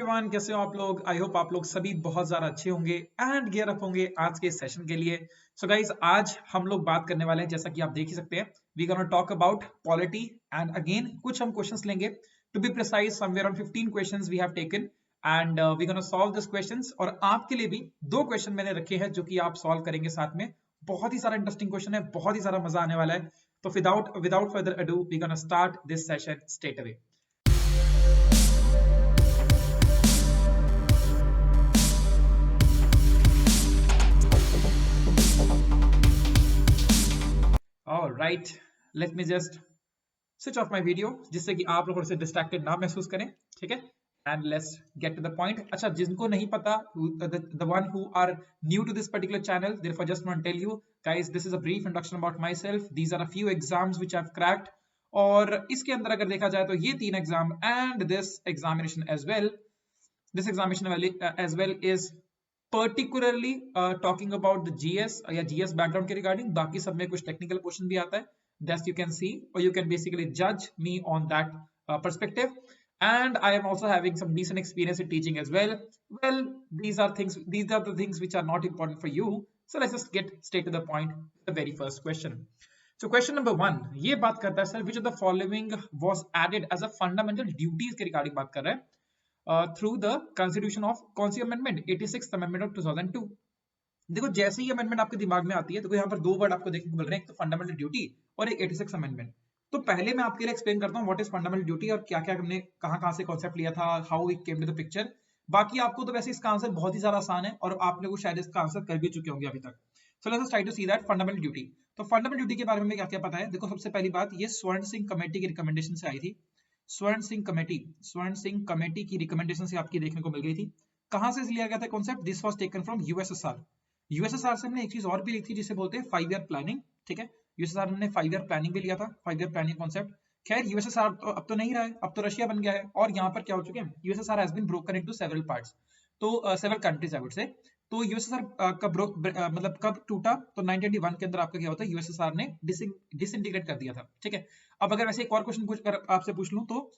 Everyone, कैसे हो आप लोग। आई होप आप लोग सभी बहुत ज्यादा अच्छे होंगे एंड गियर अप होंगे आज के सेशन के लिए। सो गाइज, आज हम लोग बात करने वाले हैं, जैसा कि आप देख ही सकते हैं, we gonna talk about polity and again कुछ हम क्वेश्चंस लेंगे। To be precise, somewhere on 15 questions we have taken and we gonna solve this questions. और आपके लिए भी दो क्वेश्चन मैंने रखे हैं जो कि आप सॉल्व करेंगे साथ में। बहुत ही सारा इंटरेस्टिंग क्वेश्चन है, बहुत ही सारा मजा आने वाला है। तो without further ado we gonna start this session straight away. Alright, let me just switch off my video जिससे कि आप लोग से डिस्ट्रैक्टेड ना महसूस करें, ठीक है। And let's get to the point. अच्छा, जिनको नहीं पता, the one who are new to this particular channel, therefore just want to tell you guys, this is a brief introduction about myself. These are a few exams which I've cracked, और इसके अंदर अगर देखा जाए तो ये 3 exam and this examination as well is particularly talking about the GS या GS background के regarding। बाकी सब में कुछ technical portion भी आता है, that you can see or you can basically judge me on that perspective। And I am also having some decent experience in teaching as well. Well, these are the things which are not important for you, so let's just get straight to the point, the very first question। So question number 1 ये बात करता है sir, which of the following was added as a fundamental duties के regarding बात कर रहा है through the constitution of कौन सी अमेंडमेंट, 86th अमेंडमेंट ऑफ 2002। देखो, जैसे ही अमेंडमेंट आपके दिमाग में आती है तो यहाँ पर दो वर्ड आपको देखने को मिल रहे हैं, एक तो फंडामेंटल ड्यूटी और एक 86 अमेंडमेंट। तो पहले मैं आपके लिए एक्सप्लेन करता हूँ व्हाट इज फंडामेंटल ड्यूटी और क्या क्या हमने कहाँ से कॉन्सेप्ट लिया था, how it came to the picture. बाकी आपको तो वैसे इसका आंसर बहुत ही ज्यादा आसान है और आप लोग शायद इसका आंसर कर भी चुके होंगे अभी तक। So let's try to see that fundamental duty. तो फंडामेंटल ड्यूटी के बारे में क्या क्या पता है। देखो, सबसे पहली बात, ये स्वर्ण सिंह कमेटी की रिकमेंडेशन से आई थी। स्वर्ण सिंह कमेटी की रिकमेंडेशन से आपकी देखने को मिल गई थी। कहां से लिया गया था concept? This was taken from USSR से हमने एक चीज और भी ली थी जिसे बोलते हैं 5 ईयर प्लानिंग, ठीक है। यूएसएसआर ने 5 ईयर प्लानिंग भी लिया था, 5 ईयर प्लानिंग कॉन्सेप्ट। खैर, यूएसएसआर तो अब तो नहीं रहा है, अब तो रशिया बन गया है और यहाँ पर क्या हो चुके हैं, USSR has been broken into several parts, तो several countries I would say. तो यूएसएसआर मतलब कब टूटा, तो 1991 के अंदर आपका क्या होता है, यूएसएसआर ने डिसइंटीग्रेट कर दिया था, ठीक है। अब अगर वैसे एक और क्वेश्चन आपसे पूछ लूं तो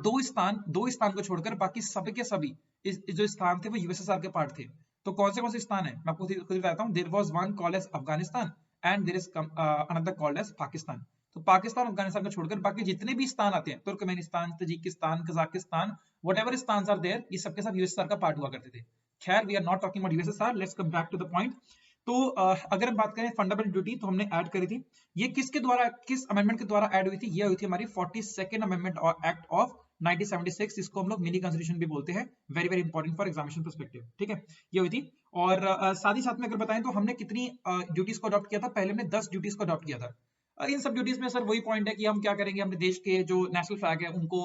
दो स्थान को छोड़कर बाकी सभी के सभी जो स्थान थे वो यूएसएसआर के पार्ट थे। तो कौन से स्थान है, मैं आपको खुद बताता हूँ। There was one called as Afghanistan and there is another called as Pakistan. तो पाकिस्तान अफगानिस्तान को छोड़कर बाकी जितने भी स्थान आते हैं, तुर्कमेनिस्तान, तजिकिस्तान, कजाकिस्तान, व्हाटएवर स्थान आर देयर, ये सबके सब यूएसएसआर का पार्ट हुआ करते थे। खैर, we are not talking about USSR, let's come back to the point. तो अगर हम बात करें फंडामेंटल ड्यूटी, तो हमने ऐड करी थी, ये किस अमेंडमेंट के द्वारा ऐड हुई थी, ये हुई थी हमारी 42nd अमेंडमेंट एक्ट ऑफ 1976, जिसको हम लोग मिनी कॉन्स्टिट्यूशन भी बोलते हैं। Very very important for examination perspective, ठीक है, ये हुई थी। और साथ ही साथ में अगर बताएं तो हमने कितनी ड्यूटीज को अडॉप्ट किया था, पहले हमने 10 ड्यूटीज को अडॉप्ट किया था। इन सब ड्यूटीज में सर वही पॉइंट है कि हम क्या करेंगे, अपने देश के जो नेशनल फ्लैग है उनको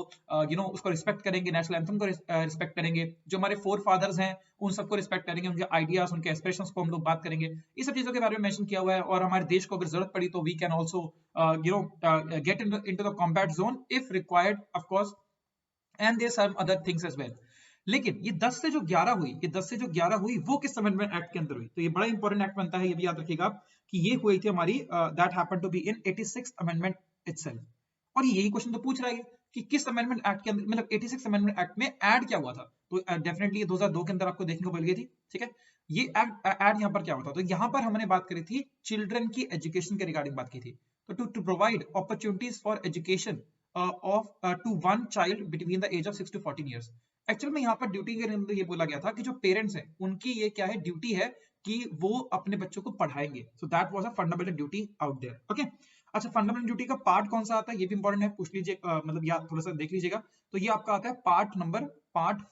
उसको रिस्पेक्ट करेंगे, नेशनल एंथम को रिस्पेक्ट करेंगे, जो हमारे फोर फादर्स हैं उन सबको रिस्पेक्ट करेंगे, उनके आइडियाज, उनके एस्पिरेशंस को हम लोग बात करेंगे। इस सब चीजों के बारे में मेंशन किया हुआ है। और हमारे देश को अगर जरूरत पड़ी तो we can also get into the combat zone if required, of course, and there some other things as well. लेकिन ये 10 से जो 11 हुई वो किस अमेंडमेंट एक्ट के अंदर हुई, तो ये बड़ा इंपॉर्टेंट एक्ट बनता है, ये भी याद रखिएगा आप कि ये हुई थी हमारी that happened to be in 86th amendment itself. और यही क्वेश्चन तो पूछ रहा है कि किस अमेंडमेंट एक्ट के अंदर, मतलब 86th अमेंडमेंट एक्ट में ऐड क्या हुआ था। तो डेफिनेटली ये 2002 के अंदर आपको देखने को मिल गई थी, ठीक है। ये ऐड यहाँ पर क्या होता, तो यहाँ पर हमने बात करी थी चिल्ड्रन की एजुकेशन के रिगार्डिंग बात की थी। तो to provide opportunities for education of to one child between the age of 6 to 14 years। Actual में यहाँ पर ड्यूटी के अंदर ये बोला गया था कि जो पेरेंट्स हैं उनकी ये क्या है, ड्यूटी है कि वो अपने बच्चों को पढ़ाएंगे। So that was a fundamental duty out there, okay. अच्छा, फंडामेंटल ड्यूटी का पार्ट कौन सा आता है, ये भी इंपॉर्टेंट है, पूछ लीजिए, मतलब या थोड़ा सा देख लीजिएगा। तो ये आपका आता है पार्ट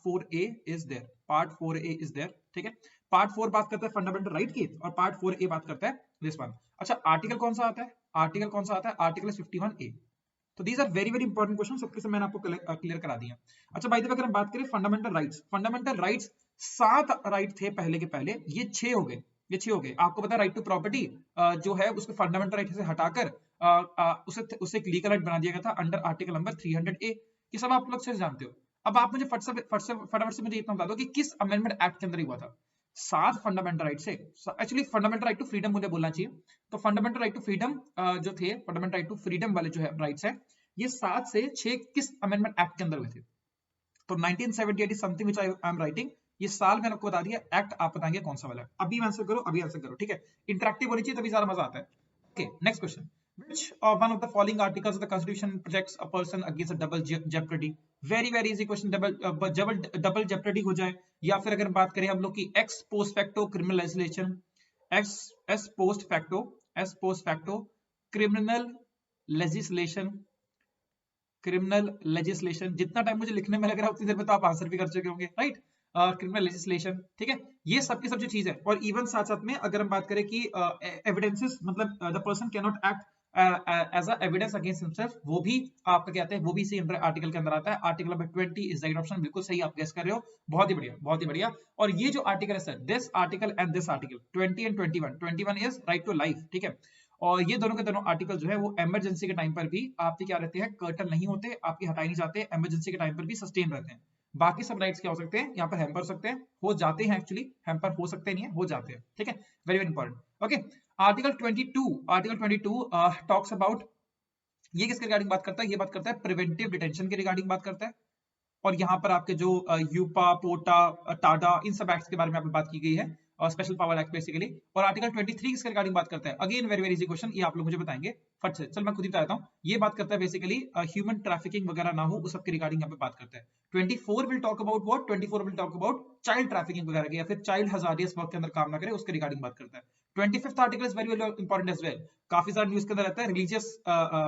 4A इज देयर, ठीक है। पार्ट 4 बात करता है फंडामेंटल राइट की और पार्ट 4A बात करता है दिस वन। अच्छा, आर्टिकल कौन सा आता है, आर्टिकल 51A। तो these are very very important question, सबके सब मैंने आपको क्लियर करा दिया। अच्छा, बाय द वे अगर हम बात करें फंडामेंटल राइट्स 7 राइट थे पहले के पहले, ये 6 हो गए। आपको पता है राइट टू प्रॉपर्टी जो है उसको फंडामेंटल राइट से हटाकर उसे एक लीगल राइट बना दिया गया था अंडर आर्टिकल नंबर 300A। ये सब आप लोग से जानते हो। अब आप मुझे फटाफट से मुझे इतना बता दो कि किस अमेंडमेंट एक्ट के अंदर हुआ था। 7 फंडामेंटल राइट से, actually fundamental right to freedom मुझे बोलना चाहिए। तो फंडामेंटल राइट टू फ्रीडम जो थे, फंडामेंटल राइट टू फ्रीडम वाले जो है राइट्स है, ये 7 से 6 किस अमेंडमेंट एक्ट के अंदर हुए थे। तो 1978 is something which I am writing, ये साल मैंने आपको बता दिया, एक्ट आप बताएंगे कौन सा वाला है। अभी आंसर करो, अभी आंसर करो, ठीक है, इंटरेक्टिव होनी चाहिए तभी सारा मजा आता है। Okay, next question, which one of the following articles of the constitution protects a person against a double jeopardy? Very easy question, double jeopardy हो जाए, या फिर अगर बात करें हम लोग की x post facto criminal legislation, S post facto criminal legislation, जितना टाइम मुझे लिखने में लग रहा है उतनी देर में तो आप आंसर भी कर चुके होंगे, राइट, क्रिमिनल लेजिस्लेशन, ठीक है, ये सब की सब जो चीज है। और इवन साथ साथ में अगर हम बात करें कि एविडेंसेस, मतलब the person cannot act as a evidence against himself, वो भी आपका कहते हैं, वो भी इसी आर्टिकल के अंदर आता है। Article number 20 is the right option, बिल्कुल सही आप गेस कर रहे हो, बहुत ही बढ़िया, बहुत ही बढ़िया। और ये जो आर्टिकल है sir, this article and this article 20 and 21 is right to life, ठीक है, और ये दोनों के दोनों आर्टिकल जो है वो इमरजेंसी के टाइम पर भी आपके क्या रहते हैं, कर्टन नहीं होते, आपके हटाए नहीं जाते, इमरजेंसी के टाइम पर भी सस्टेन रहते हैं। बाकी सब राइट्स क्या हो सकते हैं, यहाँ पर हैम्पर हो सकते हैं, हो जाते हैं, एक्चुअली हैम्पर हो सकते नहीं है, हो जाते हैं, ठीक है, very very important. Okay, article 22 talks about, ये किसके रिगार्डिंग बात करता है, ये बात करता है प्रिवेंटिव डिटेंशन के रिगार्डिंग बात करता है। और यहाँ पर आपके जो यूपा, पोटा, टाडा, इन सब एक्ट्स के बारे में यहाँ पे बात की गई है, और स्पेशल पावर एक्ट बेसिकली। और आर्टिकल 23 किसके रिगार्डिंग बात करता है, again very very easy question, ये आप लोग मुझे बताएंगे फट से, चल मैं खुद ही बताता हूँ। ये बात करता है बेसिकली ह्यूमन ट्रैफिकिंग वगैरह ना हो, उस सब के रिगार्डिंग यहाँ पे बात करता है। 24 will talk about what, 24 will talk about child trafficking वगैरह की, या फिर चाइल्ड हजारियस वर्क के अंदर काम ना करे, उसके रिगार्डिंग बात करता है। 25th article is very very important as well, काफी सारा न्यूज के अंदर रहता है रिलीजियस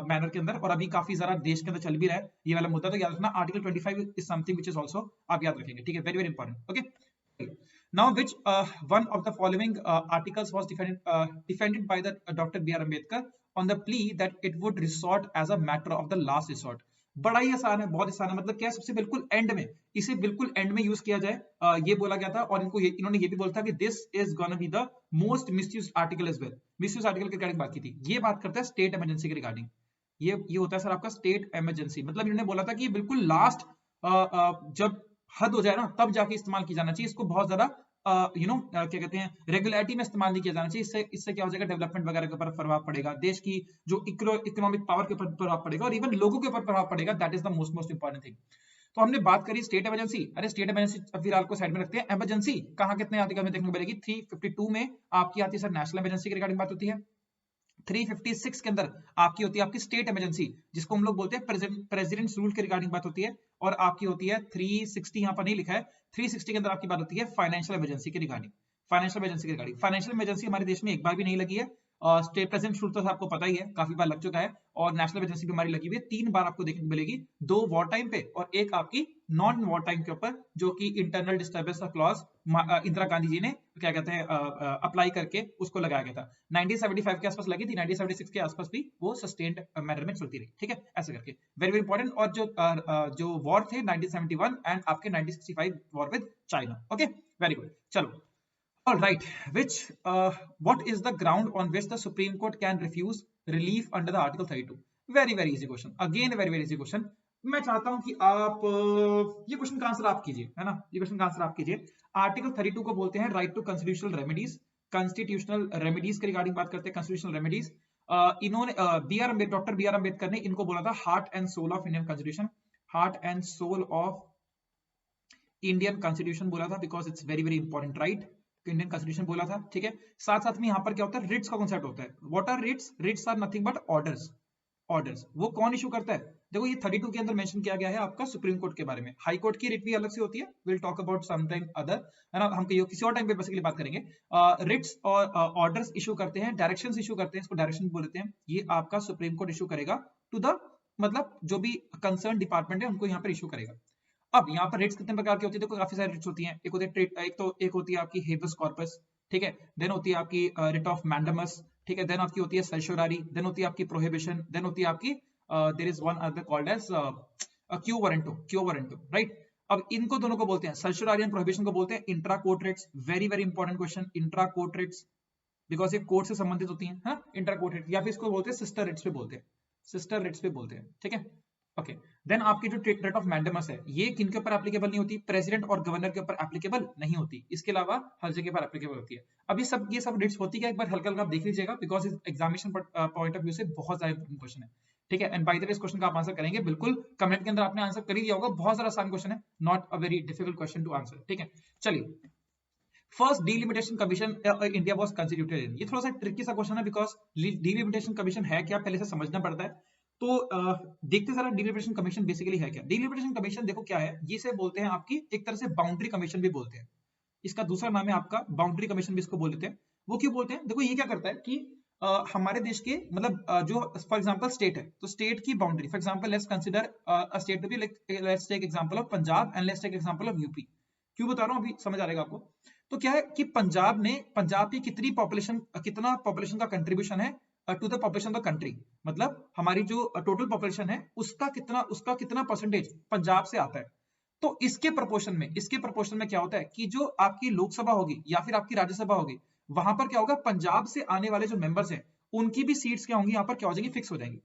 मैनर के अंदर, और अभी काफी सारा देश के अंदर चल भी रहा है ये वाला मुद्दा, तो याद रखना article 25 is something which is also, आप याद रखेंगे, ठीक है, very very important. Okay, now which one of the following articles was defended by the Dr. B.R. Ambedkar on the plea that it would resort as a matter of the last resort? बड़ा ही आसान है, बहुत आसान है, मतलब क्या है, सबसे बिल्कुल एंड में, इसे बिल्कुल एंड में यूज किया जाए, ये बोला गया था। और इन्होंने ये भी बोला था कि this is gonna be the most misused article as well, misused article के रिगार्डिंग बात की थी। ये बात करता है स्टेट इमरजेंसी के रिगार्डिंग, ये होता है सर आपका स्टेट इमरजेंसी, मतलब इन्होंने बोला था कि बिल्कुल लास्ट जब हद हो जाए ना तब जाके इस्तेमाल किया जाना चाहिए, इसको बहुत ज्यादा क्या कहते हैं, रेगुलरिटी में इस्तेमाल नहीं किया जाना चाहिए। इससे क्या हो जाएगा, डेवलपमेंट वगैरह के ऊपर प्रभाव पड़ेगा, देश की जो इकोनॉमिक पावर के ऊपर प्रभाव पड़ेगा, और इवन लोगों के ऊपर प्रभाव पड़ेगा, that is the most important thing. तो हमने बात करी स्टेट इमरजेंसी, अरे स्टेट इमरजेंसी फिलहाल को साइड में रखते हैं। इमरजेंसी कहाँ कितने आर्टिकल में देखने को मिलेगी, 352 में आपकी आती है सर नेशनल इमरजेंसी के रिगार्डिंग बात होती है। 356 के अंदर आपकी होती है आपकी स्टेट इमरजेंसी, जिसको हम लोग बोलते हैं प्रेसिडेंट्स रूल के रिगार्डिंग बात होती है। और आपकी होती है 360, यहाँ पर नहीं लिखा है, 360 के अंदर आपकी बात होती है फाइनेंशियल इमरजेंसी के रिगार्डिंग। फाइनेंशियल इमरजेंसी हमारे देश में एक बार भी नहीं लगी है, स्टेट प्रेसिडेंट रूल तो आपको पता ही है, काफी बार लग चुका है, और नेशनल इमरजेंसी भी हमारी लगी हुई है, 3 बार आपको देखने को मिलेगी, 2 वॉर टाइम पे और एक आपकी नॉन वॉर टाइम के ऊपर, जो कि इंटरनल डिस्टर्बेंस का क्लॉज इंदिरा गांधी जी ने क्या कहते हैं अप्लाई करके उसको लगाया गया था। 1975 के आसपास लगी थी, 1976 के आसपास भी वो सस्टेन्ड मैनर में चलती रही, ठीक है, ऐसे करके वेरी वेरी इंपॉर्टेंट। और जो वॉर थे 1971 एंड आपके 1965 war with China, okay very good. चलो, all right, what is the ground on which the Supreme Court can refuse relief under the Article 32? very easy question, again very easy question। मैं चाहता हूं कि आप ये question का answer आप कीजिए, है ना, ये क्वेश्चन का आंसर आप कीजिए। आर्टिकल 32 को बोलते हैं राइट टू कॉन्स्टिट्यूशनल रेमेडीज के रिगार्डिंग बात करते हैं, कॉन्स्टिट्यूशनल रेमेडीज। इन्होंने डॉक्टर बी आर अम्बेडकर ने इनको बोला था heart and soul of Indian constitution, heart and soul of Indian constitution बोला था, because it's very very important right, Indian constitution बोला था, ठीक है। साथ साथ में यहाँ पर क्या होता है, रिट्स का कॉन्सेप्ट होता है। What are writs? Writs are nothing but orders. वो कौन इशू करता है? देखो ये 32 के अंदर मेंशन किया गया है आपका सुप्रीम कोर्ट के बारे में, हाई कोर्ट की रिट भी अलग से होती है, will talk about something other, है ना, हम किसी और टाइम पे बेसिकली बात करेंगे। रिट्स और ऑर्डर्स इशू करते हैं, डायरेक्शंस इशू करते हैं, इसको डायरेक्शन बोलते हैं, ये आपका सुप्रीम कोर्ट इशू करेगा टू द, मतलब जो भी कंसर्न डिपार्टमेंट है उनको यहाँ पर इशू करेगा। अब यहाँ पर रिट्स कितने प्रकार की होती है, देखो काफी सारी रिट्स होती हैं। एक होती है आपकी हेबस कॉर्पस, ठीक है, देन होती है आपकी रिट ऑफ मैंडमस, ठीक है, देन आपकी होती है सर्शोरारी, देन होती है आपकी प्रोहिबिशन, देन होती है आपकी there is one other called as quo warranto, right. अब इनको दोनों को बोलते हैं, सर्शोरारी एंड प्रोहिबिशन को बोलते हैं intra court writs. Very very important question, intra court writs, because ये कोर्ट से संबंधित होती हैं, हाँ, इंट्रा कोर्ट रिट्स, या फिर इसको बोलते हैं सिस्टर रिट्स पे बोलते हैं, ठीक है। ओके, देन आपकी जो रिट ऑफ मैंडेमस है, ये किनके ऊपर एप्लीकेबल नहीं होती? प्रेसिडेंट और गवर्नर के ऊपर एप्लीकेबल नहीं होती, इसके अलावा हर जगह पर एप्लीकेबल होती है। अब ये सब रिट्स होती है, एक बार हल्का हल्का आप देख लीजिएगा, because examination point of view से बहुत ज्यादा इंपॉर्टेंट क्वेश्चन है। ठीक है। एंड बाय द वे इस क्वेश्चन का आप आंसर करेंगे बिल्कुल, कमेंट के अंदर आपने आंसर कर ही दिया होगा, बहुत सारा आसान क्वेश्चन है, not a very difficult question to answer. ठीक है, चलिए। First delimitation commission India was constituted in, ये थोड़ा सा ट्रिकी सा क्वेश्चन है बिकॉज डीलिमिटेशन कमीशन है क्या पहले से समझना पड़ता है। तो देखते जरा डीलिमिटेशन कमीशन बेसिकली है क्या। डीलिमिटेशन कमीशन देखो क्या है, ये से बोलते हैं आपकी एक तरह से बाउंड्री कमीशन भी बोलते हैं, इसका दूसरा नाम है आपका बाउंड्री कमीशन भी इसको बोलते हैं। वो क्यों बोलते हैं, देखो ये क्या करता है कि हमारे देश के मतलब जो फॉर एग्जांपल स्टेट है, तो स्टेट की boundary, for example let's consider a state to be like, let's take example of Punjab and let's take example of UP. क्यों बता रहा हूं अभी समझ आ जाएगा आपको। तो क्या है कि पंजाब की कितनी पॉपुलेशन, कितना पॉपुलेशन का कंट्रीब्यूशन है to the population of the country, मतलब हमारी जो टोटल पॉपुलेशन है उसका कितना परसेंटेज पंजाब से आता है। तो इसके प्रोपोर्शन में क्या होता है कि जो आपकी लोकसभा होगी या फिर आपकी राज्यसभा होगी, वहां पर क्या होगा, पंजाब से आने वाले जो मेंबर्स हैं उनकी भी सीट्स क्या होंगी, यहाँ पर क्या हो जाएंगी, फिक्स हो जाएंगी।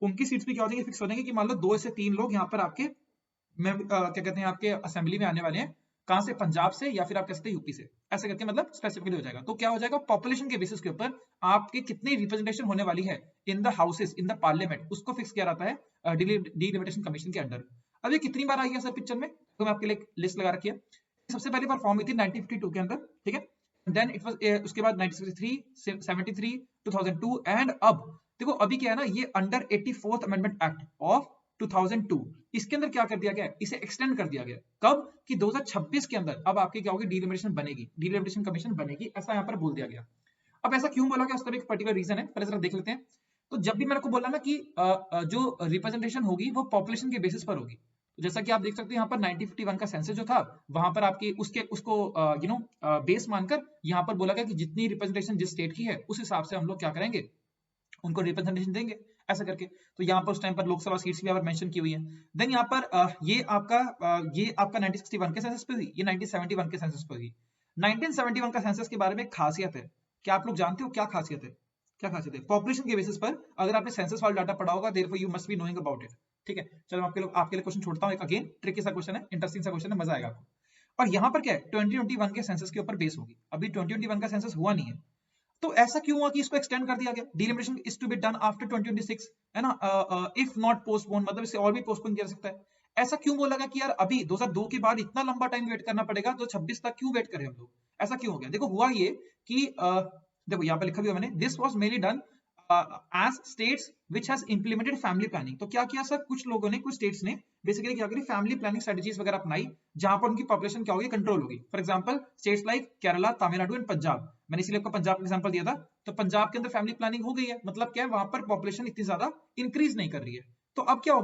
उनकी सीट्स भी क्या हो जाएंगी, फिक्स हो जाएंगी कि मान लो 2 से 3 लोग यहाँ पर आपके क्या कहते हैं आपके असेंबली में आने वाले हैं, कहां से, पंजाब से, या फिर आप कह सकते हैं यूपी से, ऐसे करके मतलब स्पेसिफिकली हो जाएगा। तो क्या हो जाएगा, पॉपुलेशन के बेसिस के ऊपर आपके कितनी रिप्रेजेंटेशन होने वाली है in the houses, in the parliament, उसको फिक्स किया जाता है डीलिमिटेशन कमीशन के अंडर। अब ये कितनी बार आई है सर पिक्चर में, तो मैं आपके लिए लिस्ट लगा रखी है। सबसे पहले बार फॉर्म हुई थी 1952 के अंदर, ठीक है। देन इट वाज उसके बाद 1963, 73, 2002 एंड अब देखो अभी क्या है ना, ये under 84th amendment act of 2002, इसके अंदर क्या कर दिया गया, इसे एक्सटेंड कर दिया गया। कब कि 2026 के अंदर अब आपकी क्या होगी, डीलिमिटेशन बनेगी, डीलिमिटेशन कमीशन बनेगी, ऐसा यहाँ पर बोल दिया गया। अब ऐसा क्यों बोला गया, उसका भी एक पर्टिकुलर रीजन है, पहले जरा देख लेते हैं। तो जब भी मैंने को बोला ना कि जो रिप्रेजेंटेशन होगी वो पॉपुलेशन के बेसिस पर होगी, तो जैसा कि आप देख सकते हैं यहाँ पर 1951 का सेंसस जो था, वहां पर आपकी उसको बेस मानकर यहाँ पर बोला गया कि जितनी रिप्रेजेंटेशन जिस स्टेट की है उस हिसाब से हम लोग क्या करेंगे, उनको रिप्रेजेंटेशन देंगे, ऐसा करके। तो यहाँ पर उस टाइम पर लोकसभा सीट्स भी यहाँ पर मेंशन की हुई है। देन यहाँ पर ये आपका 1961 के सेंसस पे हुई, ये 1971 के सेंसस पे हुई। 1971 का सेंसस के बारे में खासियत है, क्या आप लोग जानते हो क्या खासियत है, क्या खासियत है, पॉपुलेशन के बेसिस पर अगर आपने सेंसस वाला डाटा पढ़ा होगा, therefore you must be knowing about it. ठीक है, चलो आपके लिए क्वेश्चन छोड़ता हूँ, एक अगेन ट्रिकी सा क्वेश्चन है, इंटरेस्टिंग सा क्वेश्चन है, मजा आएगा आपको। और यहाँ पर क्या है, 2021 के सेंसस के ऊपर बेस होगी, अभी 2021 का सेंसस हुआ नहीं है। तो ऐसा क्यों हुआ कि इसको एक्सटेंड कर दिया गया, delimitation is to be done after 2026, है ना, इफ नॉट पोस्टपोन, मतलब इसे और भी पोस्टपोन किया जा सकता है। ऐसा क्यों बोला गया कि यार अभी 2002 के बाद इतना लंबा टाइम वेट करना पड़ेगा, तो 26 तक क्यों वेट करें हम लोग, ऐसा क्यों हो गया। देखो हुआ ये कि देखो यहाँ पे लिखा भी है मैंने, this was mainly done as states which has implemented family planning। तो क्या किया सर, कुछ लोगों ने, कुछ स्टेट्स ने बेसिकली क्या करी, फैमिली प्लानिंग स्ट्रेटजीज वगैरह अपनाई, जहां पर उनकी पॉपुलेशन क्या होगी, कंट्रोल होगी। For example states like Kerala, Tamil Nadu and Punjab, मैंने इसलिए आपको पंजाब का एग्जांपल दिया था। तो पंजाब के अंदर फैमिली प्लानिंग हो गई है, मतलब क्या है, वहां पर पॉपुलेशन इतनी ज्यादा इंक्रीज नहीं कर रही है। तो अब क्या हो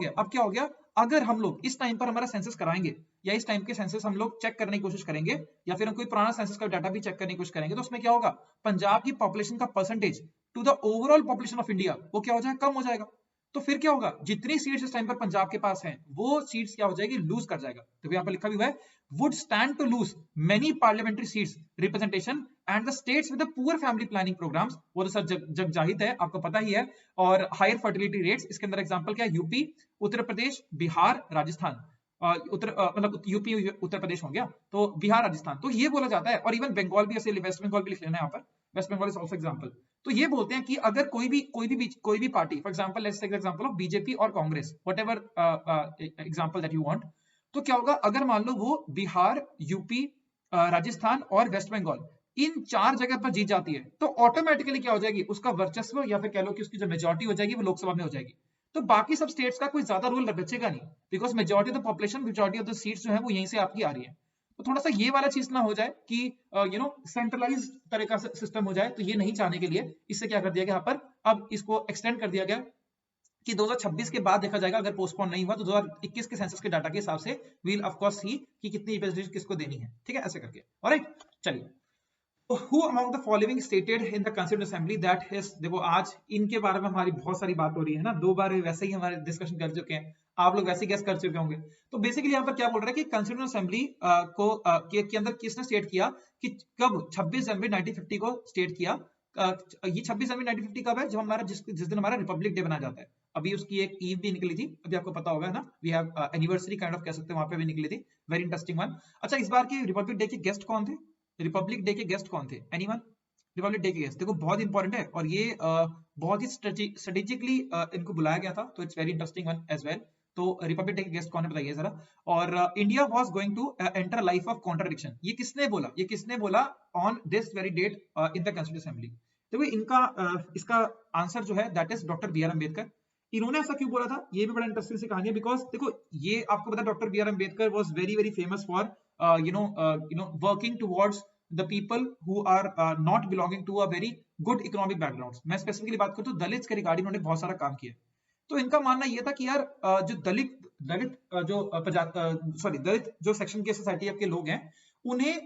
गया, अगर हम लोग इस टाइम पर हमारा सेंसस कराएंगे, या इस टाइम के सेंसस हम लोग चेक करने की कोशिश करेंगे, या फिर हम कोई पुराना सेंसस का डाटा भी चेक करने की कोशिश करेंगे, तो उसमें क्या होगा, पंजाब की पॉपुलेशन का percentage to the overall population of India वो क्या हो जाएगा, कम हो जाएगा। तो फिर क्या होगा, जितनी सीट्स इस टाइम पर पंजाब के पास हैं, वो सीट्स क्या हो जाएगी, लूज कर जाएगा। तो यहाँ पर लिखा भी हुआ है, would stand to lose many parliamentary seats representation and the states with the poor family planning programs, वो तो सर जग जाहिर है, आपको पता ही है। और हायर फर्टिलिटी रेट्स, इसके अंदर एग्जांपल क्या है, यूपी, उत्तर प्रदेश, बिहार, राजस्थान, मतलब यूपी उत्तर प्रदेश हो गया, तो बिहार, राजस्थान, तो ये बोला जाता है। और इवन बंगाल भी, ऐसे वेस्ट बंगाल भी लिख लेना यहाँ पर, West Bengal is also example. तो ये बोलते हैं कि अगर कोई भी party, for example let's take example of BJP और Congress, whatever example that you want, तो क्या होगा, अगर मान लो वो बिहार, यूपी, राजस्थान और वेस्ट बंगाल इन 4 जगह पर जीत जाती है, तो ऑटोमेटिकली क्या हो जाएगी, उसका वर्चस्व, या फिर कह लो कि उसकी जो मेजॉरिटी हो जाएगी वो लोकसभा में हो जाएगी। तो बाकी सब स्टेट्स का कोई ज्यादा रोल बचेगा नहीं, because majority of the population, majority of the seats जो है वो यहीं से आपकी आ रही है। तो थोड़ा सा ये वाला चीज ना हो जाए कि सेंट्रलाइज तरह का सिस्टम हो जाए, तो ये नहीं चाहने के लिए इससे क्या कर दिया गया, यहाँ पर अब इसको एक्सटेंड कर दिया गया कि 2026 के बाद देखा जाएगा, अगर पोस्टपोन नहीं हुआ तो 2021 के सेंसस के डाटा के हिसाब से वील ऑफ कोर्स सी कि कितनी रिप्रेजेंटेशन किसको देनी है। ठीक है, ऐसे करके। ऑलराइट, चलिए। Who among the following stated in the Constituent Assembly that his, देखो आज इनके बारे में हमारी बहुत सारी बात हो रही है ना, 2 बार वैसे ही हमारे डिस्कशन कर चुके हैं, आप लोग वैसे गेस कर चुके होंगे। तो बेसिकली यहाँ पर क्या बोल रहा है कि कंस्टिट्यूएंट असेंबली के अंदर किसने स्टेट किया कि कब 26 जनवरी 1950 को स्टेट किया। ये 26 जनवरी 1950 कब है, जब हमारा जिस दिन हमारा रिपब्लिक डे मनाया जाता है। अभी उसकी एक ईव भी निकली थी, अभी आपको पता होगा ना, we have anniversary kind of कह सकते हैं, वहां पे भी निकली थी, वेरी इंटरेस्टिंग वन। अच्छा, इस बार की रिपब्लिक डे के गेस्ट कौन थे, रिपब्लिक डे के गेस्ट कौन थे, एनीवन, रिपब्लिक डे के गेस्ट, देखो बहुत इंपॉर्टेंट है और ये बहुत ही स्ट्रेटेजिकली इनको बुलाया गया था, तो it's very interesting one as well. तो रिपब्लिक डे के गेस्ट कौन है बताइए जरा। और India was going to enter life of contradiction, ये किसने बोला, ये किसने बोला on this very date in the constitution assembly. देखो इनका इसका आंसर जो है that is doctor B R Ambedkar. इन्होंने ऐसा क्यों बोला था, ये भी बड़ा इंटरेस्टिंग सी कहानी है, बिकॉज देखो ये आपको पता है doctor B R Ambedkar was very very famous for working towards the people who are not belonging to a very good economic backgrounds। मैं स्पेसिफिकली बात करता हूँ दलित्स के रिगार्डिंग उन्होंने बहुत सारा काम किया। तो इनका मानना यह था कि यार जो दलित दलित जो सेक्शन के सोसाइटी के लोग हैं, उन्हें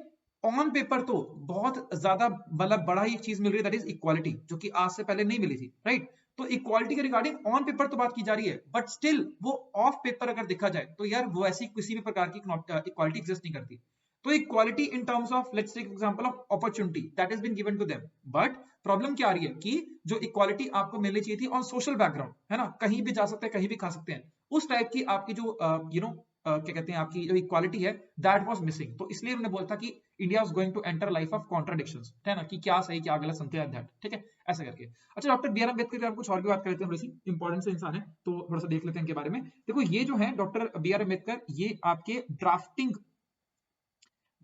ऑन पेपर तो बहुत ज्यादा मतलब बड़ा ही चीज मिल रही है, दैट इज इक्वालिटी, जो कि आज से पहले नहीं मिली थी, राइट। तो इक्वालिटी के रिगार्डिंग ऑन पेपर तो बात की जा रही है, बट स्टिल वो ऑफ पेपर अगर देखा जाए तो यार वो ऐसी किसी भी प्रकार की इक्वालिटी एग्जिस्ट नहीं करती। तो equality in terms of let's take example of opportunity that has been given to them, but problem क्या आ रही है कि जो इक्वालिटी आपको मिलनी चाहिए थी ऑन सोशल बैकग्राउंड, है ना, कहीं भी जा सकते हैं, कहीं भी खा सकते हैं, उस टाइप की आपकी जो क्या कहते हैं आपकी जो इक्वालिटी है दैट वाज मिसिंग। तो इसलिए उन्होंने बोला था कि India is going to enter life of contradictions, है ना, कि क्या सही क्या गलत समथिंग लाइक दैट, ठीक है, ऐसा करके। अच्छा डॉक्टर बी आर अम्बेडकर के कुछ और भी बात कर लेते हैं, थोड़ी सी इंपॉर्टेंट से इंसान है तो थोड़ा सा देख लेते हैं इनके बारे में। देखो ये जो है डॉक्टर बी आर अम्बेडकर, ये आपके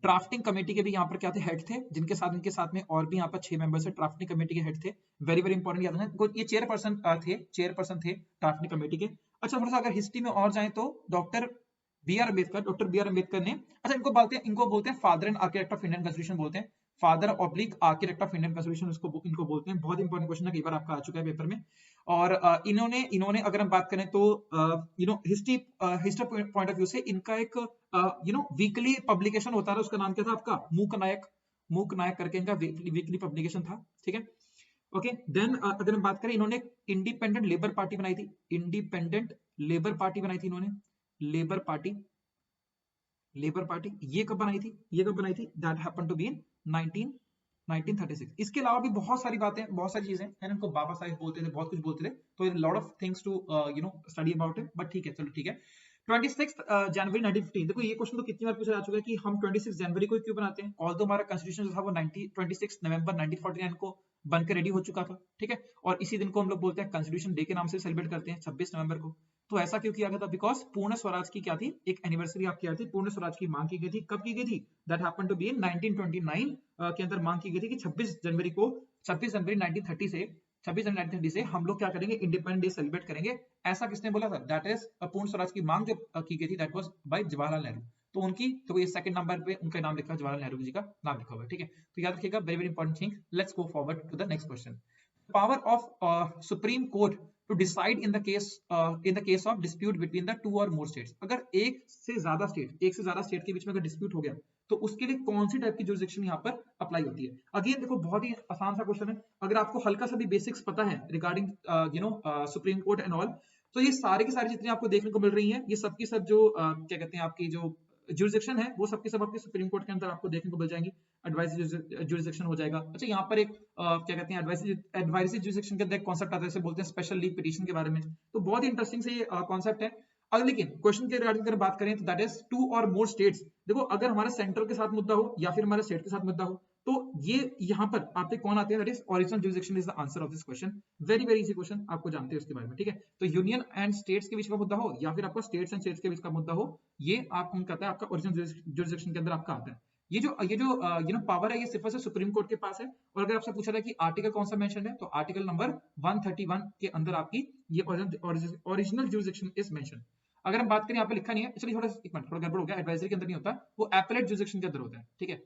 ड्राफ्टिंग कमेटी के भी यहाँ पर क्या थे, हेड थे, जिनके साथ इनके साथ में और भी यहाँ पर 6 मेंबर्स है, ड्राफ्टिंग कमेटी के हेड थे। वेरी वेरी इंपॉर्टेंट याद रखना, ये चेयरपर्सन थे ड्राफ्टिंग कमेटी के। अच्छा थोड़ा सा अगर हिस्ट्री में और जाए तो डॉक्टर बी आर अम्बेडकर ने, अच्छा इनको बोलते हैं father and architect of Indian constitution बोलते हैं, father oblique architect of Indian constitution इनको बोलते हैं। बहुत इंपॉर्टेंट क्वेश्चन है, कई बार आपका आ चुका है पेपर में। और इन्होंने अगर हम बात करें तो हिस्ट्री पॉइंट ऑफ व्यू से इनका एक वीकली पब्लिकेशन होता है, उसका नाम क्या था आपका, मूक नायक करके इनका वीकली पब्लिकेशन था, ठीक है। ओके देन अगर हम बात करें, इन्होंने इंडिपेंडेंट लेबर पार्टी बनाई थी, इन्होंने लेबर पार्टी ये कब बनाई थी, that happened to be in 1936। इसके अलावा भी बहुत सारी बातें, बहुत सारी चीजें हैं, इनको बाबा साहिब बोलते थे, बहुत कुछ बोलते थे, तो lot of things to study about it, but ठीक है चलो ठीक है। 26 जनवरी 1915, देखो ये क्वेश्चन तो कितनी बार पूछा जा चुका है कि हम 26 जनवरी को क्यों बनाते हैं, ऑल्दो हमारा कॉन्स्टिट्यूशन जो था वो 26 नवंबर 1949 को बनकर रेडी हो चुका था, ठीक है, और इसी दिन को हम लोग बोलते हैं कॉन्स्टिट्यूशन डे के नाम से सेलिब्रेट करते हैं 26 नवंबर को। तो ऐसा क्यों किया गया था, बिकॉज पूर्ण स्वराज की क्या थी, एक एनिवर्सरी आपकी आ थी, पूर्ण स्वराज की मांग की गई थी, कब की गई थी, that happened to be in 1929 के अंदर मांग की गई थी कि 26 जनवरी 1930 से हम लोग क्या करेंगे, इंडिपेंडेंस डे सेलिब्रेट करेंगे। ऐसा किसने बोला था, दैट इज पूर्ण स्वराज की मांग जो की गई थी, that was by Jawaharlal Nehru. तो उनकी तो ये सेकंड नंबर पे उनका नाम लिखा है, जवाहरलाल नेहरू जी का नाम लिखा हुआ है, ठीक है। तो याद रखिएगा, very very important thing. Let's go forward to the next question. Power of supreme court to decide in the case of dispute between the two or more states। अगर एक से ज्यादा स्टेट के बीच में अगर डिस्प्यूट हो गया तो उसके लिए कौन सी टाइप की जुरिसडिक्शन यहाँ पर अप्लाई होती है। अगेन देखो बहुत ही आसान सा क्वेश्चन है, अगर आपको हल्का सा भी बेसिक्स पता है regarding supreme court and all, तो ये सारे की सारी जितनी आपको देखने को मिल रही है, ये सब की सब जो क्या कहते हैं आपकी जो जुरिसडिक्शन है, वो सबके सब आपके सुप्रीम कोर्ट के अंदर आपको देखने को मिल जाएंगी। एडवाइजरी जुरिसडिक्शन हो जाएगा। अच्छा यहाँ पर एक क्या कहते हैं एडवाइजरी जुरिसडिक्शन के अंदर एक कॉन्सेप्ट आता है, जैसे बोलते हैं स्पेशल लीग पिटीशन के बारे में, तो बहुत ही इंटरेस्टिंग से ये कॉन्सेप्ट है। अब लेकिन क्वेश्चन के रिगार्डिंग अगर बात करें तो दैट इज 2 और मोर स्टेट्स। देखो अगर हमारे सेंट्रल के साथ मुद्दा हो या फिर हमारे स्टेट के साथ मुद्दा हो, तो ये यहाँ पर आपके कौन आते हैं, that is original jurisdiction is the answer of this question. Very very easy question, आपको जानते हैं उसके बारे में, ठीक है। तो यूनियन एंड स्टेट्स के बीच का मुद्दा हो या फिर आपका स्टेट्स एंड स्टेट्स के बीच का मुद्दा हो, ये आप कौन कहता है, आपका ओरिजिनल जुरिसडिक्शन के अंदर आपका आता है। ये जो पावर है, ये सिर्फ से सुप्रीम कोर्ट के पास है। और अगर आपसे पूछा जाए कि आर्टिकल कौन सा मेंशन है, तो आर्टिकल नंबर 131 के अंदर आपकी ये ओरिजिनल जुरिसडिक्शन इज मेंशन। अगर हम बात करें, यहाँ पे लिखा नहीं है, चलिए थोड़ा एक मिनट, थोड़ा गड़बड़ हो गया, एडवाइजरी के अंदर नहीं होता, वो एपेलेट जुरिसडिक्शन के अंदर होता है, ठीक है।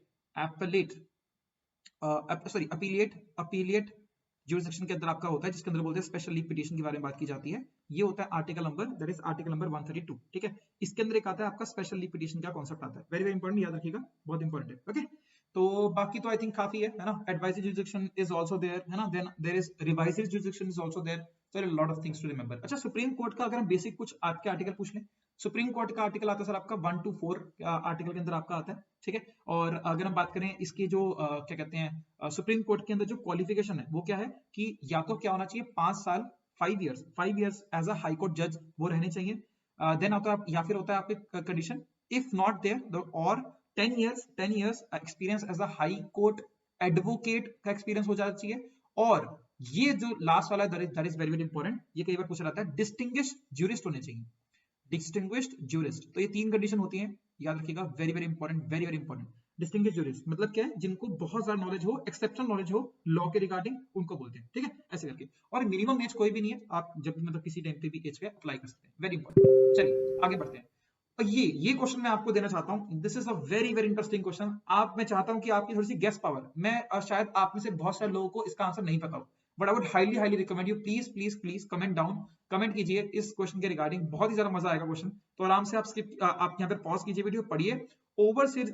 अपीलिएट जुरिसडिक्शन के अंदर आपका होता है, जिसके अंदर बोलते हैं स्पेशल लीग पिटीशन के बारे में बात की जाती है। ये होता है article number, that is article number 132, ठीक है। इसके अंदर एक आता है आपका स्पेशल लीग पिटीशन का कॉन्सेप्ट आता है। वेरी वेरी इंपॉर्टेंट, याद रखिएगा, बहुत इंपॉर्टेंट है, ओके। तो बाकी तो आई थिंक काफी है ना। Advisory jurisdiction is also there, है ना। Then there is revisory jurisdiction is also there. So there are a lot of things to remember। अच्छा सुप्रीम कोर्ट का अगर हम बेसिक कुछ आपके आर्टिकल पूछ लें, सुप्रीम कोर्ट का आर्टिकल आता है सर आपका 1 to 4 आर्टिकल के अंदर आपका आता है, ठीक है। और अगर हम बात करें इसकी जो क्या कहते हैं सुप्रीम कोर्ट के अंदर जो क्वालिफिकेशन है वो क्या है कि या तो क्या होना चाहिए 5 साल 5 years as a high court जज वो रहने चाहिए। देन आता है या फिर होता है आपके कंडीशन इफ नॉट देयर और 10 years experience as a high court advocate का एक्सपीरियंस हो जाना चाहिए, और ये जो लास्ट वाला that is very very important, ये कई बार पूछा जाता है, डिस्टिंग्विश्ड ज्यूरिस्ट होने चाहिए, डिस्टिंग्विश्ड ज्यूरिस्ट। तो ये 3 कंडीशन होती हैं, याद रखिएगा, very very important, very very important. Distinguished jurist मतलब क्या है, जिनको बहुत ज्यादा नॉलेज हो, एक्सेप्शनल नॉलेज हो लॉ के रिगार्डिंग, उनको बोलते हैं, ठीक है, ऐसे करके। और मिनिमम एज कोई भी नहीं है, आप जब भी मतलब किसी टाइम पे भी एज पे अप्लाई कर सकते हैं, वेरी इंपॉर्टेंट। चलिए आगे बढ़ते हैं। और ये क्वेश्चन मैं आपको देना चाहता हूँ, this is a very very interesting question. आप, मैं चाहता हूँ कि आपकी थोड़ी सी गेस पावर, मैं शायद आप में से बहुत सारे लोगों को इसका आंसर नहीं पता हो, but I would highly highly recommend you, please please please comment down, comment कीजिए इस क्वेश्चन के रिगार्डिंग, बहुत ही ज्यादा मजा आएगा क्वेश्चन। तो आराम से आप यहाँ पे पॉज कीजिए वीडियो, पढ़िए। ओवरसीज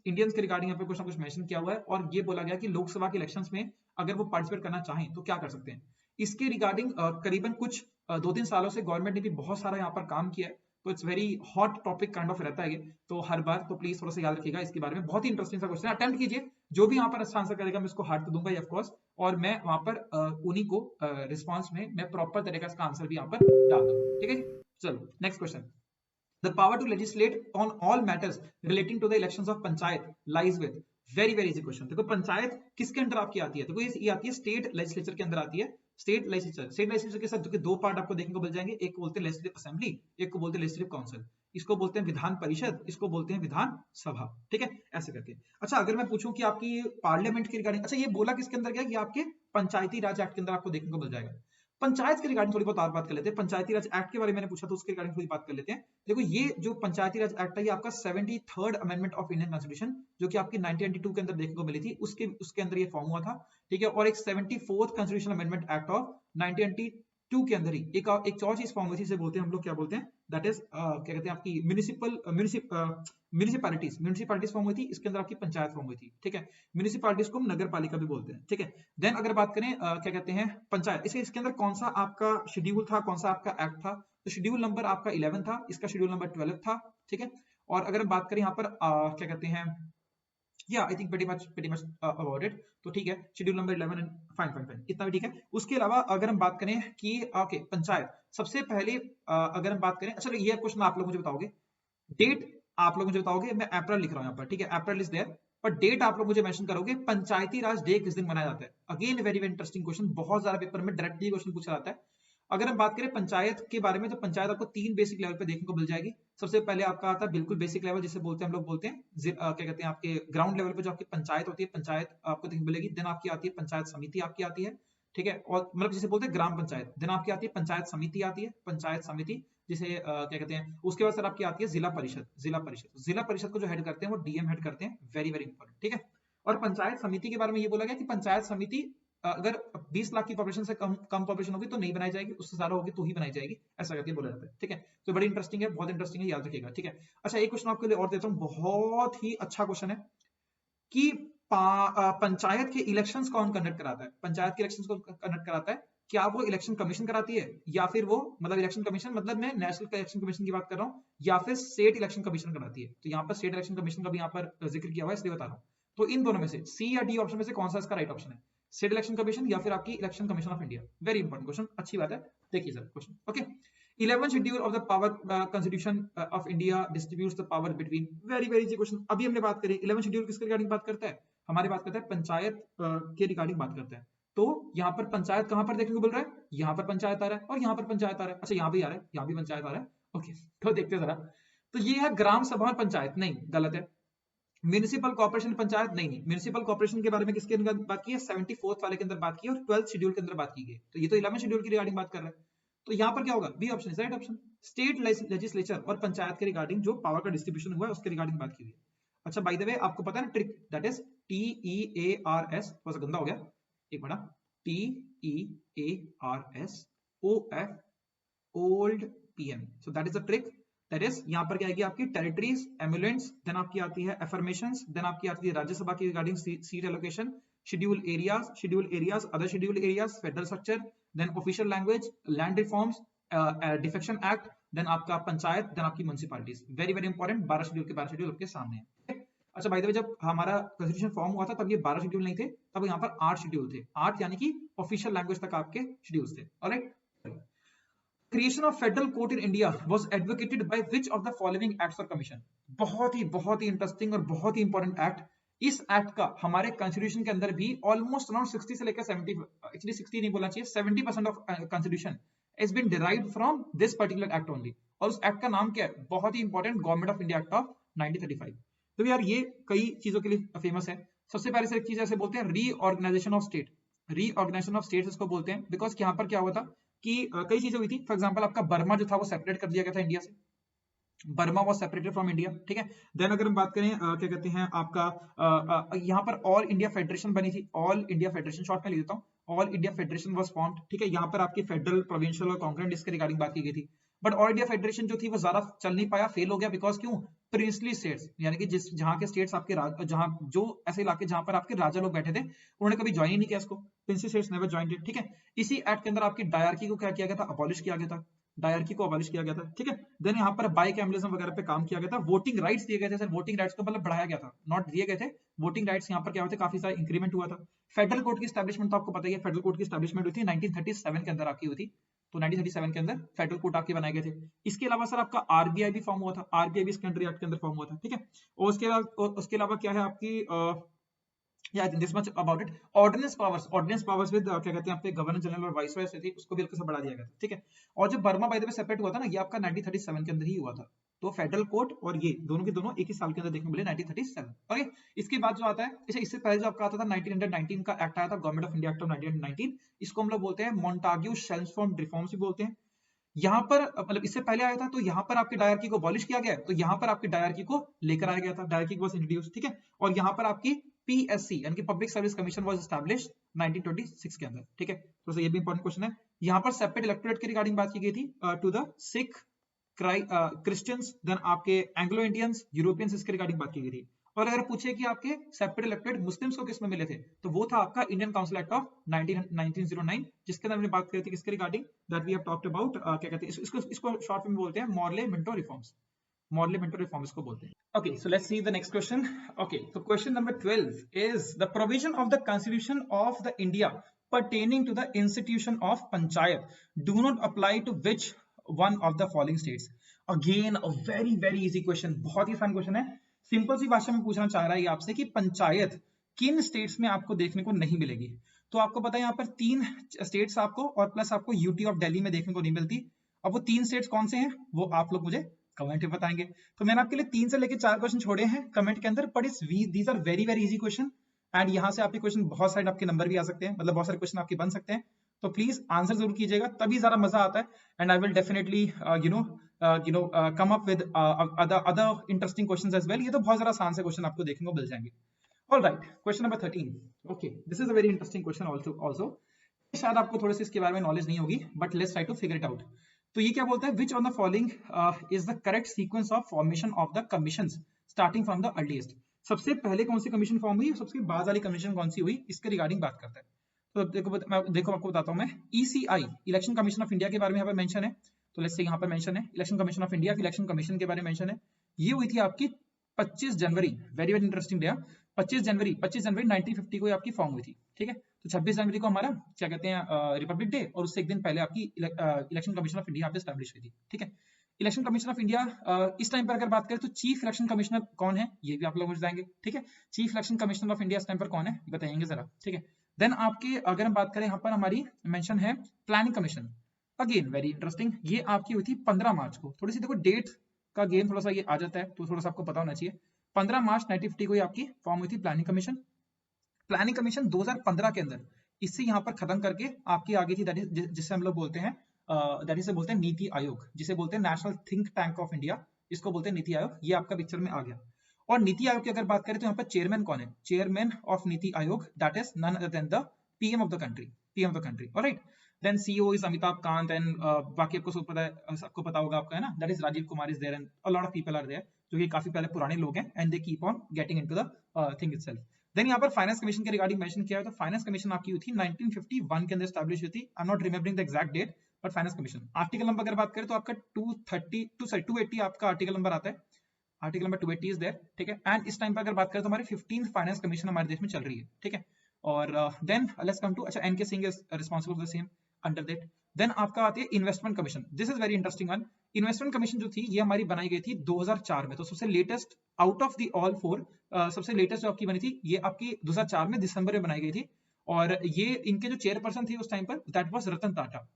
इंडियंस के रिगार्डिंग यहाँ पे कुछ ना कुछ मेंशन किया हुआ है, और ये बोला गया कि लोकसभा के इलेक्शंस में अगर वो पार्टिसिपेट करना चाहें तो क्या कर सकते हैं। इसके रिगार्डिंग करीबन कुछ 2-3 सालों से गवर्नमेंट ने भी बहुत सारा यहाँ पर काम किया है, तो it's very hot topic kind of रहता है ये, तो हर बार, तो प्लीज थोड़ा सा याद रखिएगा इसके बारे में, बहुत ही इंटरेस्टिंग सा क्वेश्चन है, अटेम्प्ट कीजिए। जो भी यहाँ पर अच्छा आंसर करेगा मैं इसको हार्ट तो दूंगा ऑफ कोर्स, और मैं वहां पर उन्हीं को रिस्पॉन्स में मैं प्रॉपर तरीके से आंसर भी यहाँ पर डाल दूंगा, ठीक है। चलो next question. The power to legislate on all matters relating to the elections of panchayat lies with, very very easy question। देखो पंचायत किसके अंदर आपकी आती है, देखो ये आती है स्टेट लेजिस्लेचर के अंदर आती है, स्टेट लेजिस्लेचर के साथ जो कि 2 पार्ट आपको देखने को मिल जाएंगे, एक को बोलते हैं लेजिस्लेटिव असेंबली, एक को बोलते हैं लेजिस्लेटिव काउंसिल, इसको बोलते हैं विधान परिषद, इसको बोलते हैं विधान सभा, ठीक है, ऐसे करके। अच्छा अगर मैं पूछूं कि आपकी पार्लियामेंट के रिगार्डिंग, अच्छा ये बोला किसके अंदर गया, ये आपके पंचायती राज एक्ट के अंदर आपको देखने को मिल जाएगा। पंचायत के रिगार्डिंग थोड़ी बहुत और बात कर लेते हैं, पंचायती राज एक्ट के बारे में मैंने पूछा तो उसके रिगार्डिंग थोड़ी बात कर लेते हैं। देखो ये जो पंचायती राज एक्ट है, ये आपका 73rd amendment of Indian constitution, जो कि आपकी 1992 के अंदर देखने को मिली थी, उसके अंदर ये फॉर्म हुआ था, ठीक है। और एक 74th constitution amendment act of 1992 के अंदर ही एक और चीज फॉर्म हुई थी, इसे बोलते हैं हम लोग, क्या बोलते हैं, दैट इज क्या कहते हैं, आपकी म्यूनिसिपैलिटीज फॉर्म हुई थी, इसके अंदर आपकी पंचायत फॉर्म हुई थी, ठीक है। म्यूनिसिपैलिटीज को हम नगर पालिका भी बोलते हैं, ठीक है। देन अगर बात करें क्या कहते हैं पंचायत, इसके अंदर कौन सा आपका शेड्यूल था, कौन सा आपका एक्ट था, तो शेड्यूल नंबर आपका 11 था, इसका शेड्यूल नंबर 12 था, ठीक है। और अगर हम बात करें यहाँ पर क्या कहते हैं, या I think pretty much about it, तो ठीक है, शेड्यूल नंबर 11 एंड फाइन इतना भी ठीक है। उसके अलावा अगर हम बात करें कि ओके पंचायत सबसे पहले अगर हम बात करें, अच्छा ये क्वेश्चन आप लोग मुझे बताओगे, डेट आप लोग मुझे बताओगे, मैं अप्रैल लिख रहा हूँ यहाँ पर, ठीक है, अप्रैल इज देयर, पर डेट आप लोग मुझे मेंशन करोगे, पंचायती राज डे किस दिन मनाया जाता है। Again very very interesting question, बहुत ज्यादा पेपर में डायरेक्टली क्वेश्चन पूछा जाता है। अगर हम बात करें पंचायत के बारे में, तो पंचायत आपको 3 बेसिक लेवल पे देखने को मिल जाएगी। सबसे पहले आपका आता है बिल्कुल बेसिक लेवल, जिसे बोलते हैं हम लोग बोलते हैं क्या कहते हैं, आपके ग्राउंड लेवल पे जो आपकी पंचायत होती है, पंचायत आपको देखने मिलेगी। देन आपकी आती है पंचायत समिति आपकी आती है, ठीक है, और मतलब जिसे बोलते हैं ग्राम पंचायत। देन आपकी आती है पंचायत समिति आती है, पंचायत समिति जिसे क्या कहते हैं। उसके बाद सर आपकी आती है जिला परिषद, जिला परिषद को जो हेड करते हैं वो डीएम हेड करते हैं, वेरी वेरी इंपॉर्टेंट, ठीक है। और पंचायत समिति के बारे में ये बोला गया कि पंचायत समिति अगर 20 लाख की पॉपुलेशन से कम पॉपुलेशन होगी तो नहीं बनाई जाएगी, उससे ज्यादा होगी तो ही बनाई जाएगी, ऐसा करके बोला जाता है, ठीक है। तो बड़ी इंटरेस्टिंग है, बहुत इंटरेस्टिंग है, याद रखिएगा, ठीक है। अच्छा एक क्वेश्चन आपके लिए और देता हूँ, बहुत ही अच्छा क्वेश्चन है कि पंचायत के इलेक्शंस कौन कंडक्ट कराता है, पंचायत के इलेक्शंस को कंडक्ट कराता है, क्या वो इलेक्शन कमीशन कराती है, या फिर वो मतलब इलेक्शन कमीशन मतलब मैं नेशनल इलेक्शन कमीशन की बात कर रहा हूँ, या फिर स्टेट इलेक्शन कमीशन कराती है। तो यहाँ पर स्टेट इलेक्शन कमीशन का भी यहाँ पर जिक्र किया हुआ है, इसलिए बता रहा हूँ। तो इन दोनों में से सी या डी ऑप्शन में से कौन सा इसका राइट ऑप्शन है, स्टेट इलेक्शन कमीशन या फिर आपकी election commission of India. Very important question, अच्छी बात है, देखिए sir question, okay. 11th schedule of the power constitution of India distributes the power between, very very easy question. अभी हमने बात करी 11th शेड्यूल किसके रिगार्डिंग बात करता है, हमारी बात करता है पंचायत के रिगार्डिंग बात करता है। तो यहाँ पर पंचायत कहां पर देखने को मिल रहा है, यहाँ पर पंचायत आ रहा है और यहाँ पर पंचायत आ रहा है, अच्छा यहाँ भी आ रहा है, यहाँ भी पंचायत आ रहा है, ओके। तो देखते हैं जरा, तो ये है ग्राम सभा और पंचायत, नहीं गलत है। म्यूनिसिपल कॉर्पोरेशन पंचायत, नहीं म्यूनिसिपल कॉर्पोरेशन के बारे में किसके अंदर बात की है, 74th वाले के अंदर बात की है, और 12th शेड्यूल के अंदर बात की गई, तो ये तो 11th शेड्यूल की रिगार्डिंग बात कर रहा है। तो यहाँ पर क्या होगा, B option is right option, state legislature और पंचायत के रिगार्डिंग जो पावर का डिस्ट्रीब्यूशन हुआ है उसके रिगार्डिंग बात की हुई है। अच्छा बाय द वे आपको पता है ना ट्रिक, दैट इज TEARS, थोड़ा सा गंदा हो गया, एक minute, TEARS OF old PM, so that is the trick, that is यहाँ पर क्या आएगी आपकी टेरिटरीज, एम्बुलेंस, देन आपकी आती है अफर्मेशंस, देन आपकी आती है राज्यसभा की regarding seat allocation, schedule areas, other schedule areas, federal structure, then official language, land reforms, defection act, then आपका पंचायत, देन आपकी municipalities. Very very important, 12 schedule के 12 शेड्यूल आपके सामने है। अच्छा बाय द वे जब हमारा कॉन्स्टिट्यूशन फॉर्म हुआ था तब ये 12 शेड्यूल नहीं थे, तब यहाँ पर 8 शेड्यूल थे, 8 यानी कि ऑफिशियल लैंग्वेज तक आपके शेड्यूल्स थे, alright. Creation of federal court in India was advocated by which of the following acts or commission? बहुत ही इंटरेस्टिंग और बहुत ही इंपॉर्टेंट एक्ट, इस एक्ट का हमारे कॉन्स्टिट्यूशन के अंदर भी ऑलमोस्ट अराउंड 60 से लेकर 70, एक्चुअली 60 नहीं बोलना चाहिए, 70% of constitution is been derived from this particular act only. और उस एक्ट का नाम क्या है, बहुत ही important, government of India act of 1935। तो यार ये कई चीजों के लिए फेमस है। सबसे पहले से एक चीज ऐसे बोलते हैं reorganisation of state, reorganisation of states इसको बोलते हैं, बिकॉज यहाँ पर क्या हुआ था कि कई चीजें हुई थी। फॉर एग्जाम्पल आपका बर्मा जो था वो सेपरेट कर दिया गया था इंडिया से, Burma was separated from India, ठीक है। देन अगर हम बात करें क्या कहते हैं आपका यहाँ पर ऑल इंडिया फेडरेशन बनी थी, ऑल इंडिया फेडरेशन, शॉर्ट में लिख देता हूँ, all India federation was formed, ठीक है। यहाँ पर आपकी फेडरल, प्रोविंशियल और कॉन्करेंट इसके रिगार्डिंग बात की गई थी। बट ऑल इंडिया फेडरेशन जो थी वो ज्यादा चल नहीं पाया, फेल हो गया, बिकॉज क्यों, प्रिंसली स्टेट्स, यानी कि जिस जहाँ के स्टेट्स आपके जहाँ जो ऐसे इलाके जहाँ पर आपके राजा लोग बैठे थे, उन्होंने कभी ज्वाइन ही नहीं किया इसको, princely states never joined it, ठीक है। इसी एक्ट के अंदर आपकी डायरकी को क्या किया गया था, अबॉलिश किया गया था, डायरकी को अबॉलिश किया गया था, ठीक है। देन यहाँ पर बाइकैमलिज्म वगैरह पे काम किया गया था, वोटिंग राइट्स दिए गए थे सर, वोटिंग राइट्स को मतलब बढ़ाया गया था, नॉट दिए गए थे, वोटिंग राइट्स यहाँ पर क्या होते हैं, काफी सारा इंक्रीमेंट हुआ था। फेडरल कोर्ट की स्टैब्लिशमेंट तो आपको पता ही है, फेडरल कोर्ट की स्टैब्लिशमेंट हुई थी 1937 के अंदर आपकी हुई थी, तो 1937 के अंदर फेडरल कोर्ट आपके बनाए गए थे। इसके अलावा सर आपका आरबीआई भी फॉर्म हुआ था, आरबीआई भी सेकेंडरी एक्ट के अंदर फॉर्म हुआ था, ठीक है। और उसके अलावा क्या है आपकी this much about it, ordinance powers with क्या कहते हैं आपके गवर्नर जनरल और वाइसरॉय से थी, उसको भी हल्का सा बढ़ा दिया गया था, ठीक है। और जब Burma by the way separate हुआ था ना, ये आपका 1937 के अंदर ही हुआ था, तो फेडरल कोर्ट और ये दोनों के दोनों एक ही साल के अंदर देखने मिले, 1937। ओके, इसके बाद जो आता है, इससे पहले जो आपका आता था 1919 का एक्ट आया था, government of India act of 1919, इसको हम लोग बोलते हैं मॉन्टाग्यू शेल्मस्फोर्ड रिफॉर्म्स भी बोलते हैं। यहाँ पर मतलब इससे पहले आया था, तो यहाँ पर आपकी डायरकी को अबॉलिश किया गया, तो यहाँ पर आपकी डायरकी को लेकर आया गया था, डायरकी वाज इंट्रोड्यूस्ड, ठीक है। और यहाँ पर आपकी पीएससी यानी कि public service commission was established 1926 के अंदर, ठीक है। तो ये भी इंपॉर्टेंट क्वेश्चन है। यहाँ पर सेपरेट इलेक्टोरेट के रिगार्डिंग बात की गई थी to the Sikh, Christians, then आपके एंग्लो इंडियंस, यूरोपियंस, इसके रिगार्डिंग बात की गई थी। और अगर पूछे कि आपके सेपरेट इलेक्टेड मुस्लिम्स को किस में मिले थे, तो वो था आपका इंडियन काउंसिल एक्ट ऑफ 1909, जिसके अंदर हमने बात करी थी किसके regarding, that we have talked about, क्या कहते हैं इसको शॉर्ट में बोलते हैं Morley Minto reforms, Morley Minto reforms को बोलते हैं। Okay, so let's see the next question. Okay, so question number 12 is the provision of the Constitution of the India pertaining to the institution of panchayat do not apply to which one of the following states? Again a very easy question, बहुत ही आसान question है। Simple सी भाषा में पूछना चाह रहा है आपसे कि पंचायत किन स्टेट्स में आपको देखने को नहीं मिलेगी। तो आपको पता है यहाँ पर 3 स्टेट्स आपको और प्लस आपको यूटी ऑफ दिल्ली में देखने को नहीं मिलती। अब वो 3 स्टेट्स कौन से हैं वो आप लोग मुझे कमेंट में बताएंगे। तो मैंने आपके लिए 3 से लेकर 4 क्वेश्चन छोड़े हैं कमेंट के अंदर, but these are very easy question and यहाँ से आपके क्वेश्चन बहुत सारे आपके नंबर भी आ सकते हैं, मतलब बहुत सारे क्वेश्चन आपके बन सकते हैं। तो प्लीज आंसर जरूर कीजिएगा, तभी ज्यादा मजा आता है and I will definitely come up with other interesting questions as well। ये तो बहुत ज्यादा आसान से क्वेश्चन आपको देखने को मिल जाएंगे। All right, question number 13. Okay, this is a very interesting question also. शायद आपको थोड़ी सी इसके बारे में नॉलेज नहीं होगी, but let's try to figure it out. तो ये क्या बोलता है, which on the following is the correct sequence of formation of the commissions starting from the earliest? सबसे पहले कौन सी कमीशन फॉर्म हुई, सबसे बाद वाली कमीशन कौन सी हुई, इसके रिगार्डिंग बात करता है। तो देखो आपको बताता हूँ मैं, ECI election commission of India के बारे में यहाँ पर मेंशन है। तो लेट्स से यहाँ पर मेंशन है election commission of India, election commission के बारे में मेंशन है। ये हुई थी आपकी 25 जनवरी, वेरी इंटरेस्टिंग डे, 25 जनवरी 1950 को आपकी फॉर्म हुई थी, ठीक है। तो 26 जनवरी को हमारा क्या कहते हैं रिपब्लिक डे, और उससे एक दिन पहले आपकी इलेक्शन कमीशन ऑफ इंडिया यहाँ पे एस्टैब्लिश हुई थी, ठीक है। इलेक्शन कमीशन ऑफ इंडिया इस टाइम पर अगर बात करें तो चीफ इलेक्शन कमिश्नर कौन है ये भी आप लोग मुझे जाएंगे, ठीक है। Chief election commissioner of India इस टाइम पर कौन है बताएंगे जरा, ठीक है। देन आपके अगर हम बात करें यहाँ पर हमारी मेंशन है planning commission, again very interesting, ये आपकी हुई थी 15 मार्च को। थोड़ी सी देखो डेट का गेम थोड़ा सा ये आ जाता है, तो थोड़ा सा आपको पता होना चाहिए। 15 मार्च 1950 को आपकी फॉर्म हुई थी प्लानिंग कमीशन। प्लानिंग कमीशन 2015 के अंदर इससे यहाँ पर खत्म करके आपकी आ गई थी, दैट इज जिसे हम लोग बोलते हैं बोलते हैं नीति आयोग, जिसे बोलते हैं national think tank of India, इसको बोलते हैं नीति आयोग। ये आपका पिक्चर में आ गया। और नीति आयोग की अगर बात करें तो यहाँ पर चेयरमैन कौन है, chairman of NITI Aayog that is none other than the PM of the country, alright. Then CEO is Amitabh Kant and बाकी आपको सबको पता होगा आपका, है ना, that is Rajiv Kumar is there and a lot of people are there, जो कि काफी पहले पुराने लोग हैं and they keep on getting into the thing itself. Then यहाँ पर फाइनेंस कमीशन के रिगार्डिंग मेंशन किया है, तो फाइनेंस कमीशन आपकी हुई थी 1951 के अंदर एस्टैब्लिश हुई थी। I am not remembering the exact date, but finance commission. Article number अगर बात करें तो आपका 280 आपका आर्टिकल नंबर आता है, आर्टिकल नंबर 280 इज देयर, ठीक है। एंड इस टाइम पर अगर बात करें तो हमारी 15th फाइनेंस कमीशन हमारे देश में चल रही है, ठीक है। और देन लेट्स कम टू, अच्छा, NK Singh is responsible for the same. Under that. Then आपका आती है investment commission. This is very interesting one. Investment commission जो थी ये हमारी बनाई गई थी 2004 में। तो सबसे latest out of the all four सबसे लेटेस्ट जो आपकी बनी थी ये आपकी 2004 में दिसंबर में बनाई गई थी। और ये इनके जो चेयरपर्सन थे उस टाइम पर that was Ratan Tata.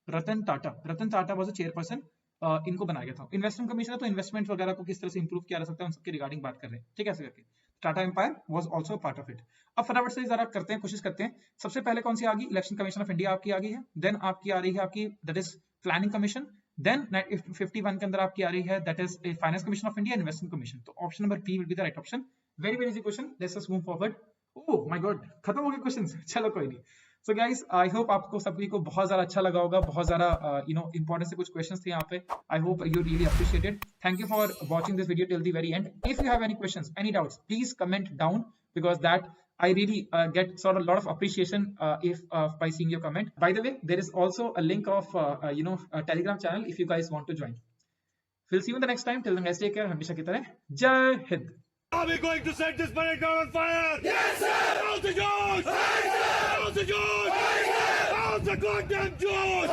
Ratan Tata was a chairperson. इनको बनाया गया था। इन्वेस्टमेंट कमीशन है तो इन्वेस्टमेंट वगैरह को किस तरह से इंप्रूव किया जा सकता है उन सबके रिगार्डिंग बात कर रहे हैं, ठीक है, ऐसे करके। Tata empire was also part of it. अब फटाफट से जरा करते हैं, कोशिश करते हैं। सबसे पहले कौन सी आ गई? इलेक्शन कमीशन ऑफ इंडिया आपकी आ गई है। देन आपकी आ रही है आपकी that is planning commission. Then 51 के अंदर आपकी आ रही है that is finance commission of India, investment commission. तो option number B will be the right option. Very very easy question, let's just move forward. Oh my god, खत्म हो गए क्वेश्चंस, चलो कोई नहीं। सो गाइस आई होप आपको सभी को बहुत ज्यादा अच्छा लगा होगा, बहुत ज्यादा इंपॉर्टेंट से कुछ क्वेश्चंस थे यहाँ पे। I hope you really appreciated. Thank you for watching this video till the very and. If you have any questions, any doubts, please comment down because that I really get sort of a lot of appreciation if by seeing your comment. By the way, there is also a link of a Telegram channel if you guys want to join. We'll see you in the next time. Till then guys, take care. हमेशा की तरह जय Hind. Are we going to set this planet on fire? Yes, sir! How's the George? How's the George? How's the goddamn George?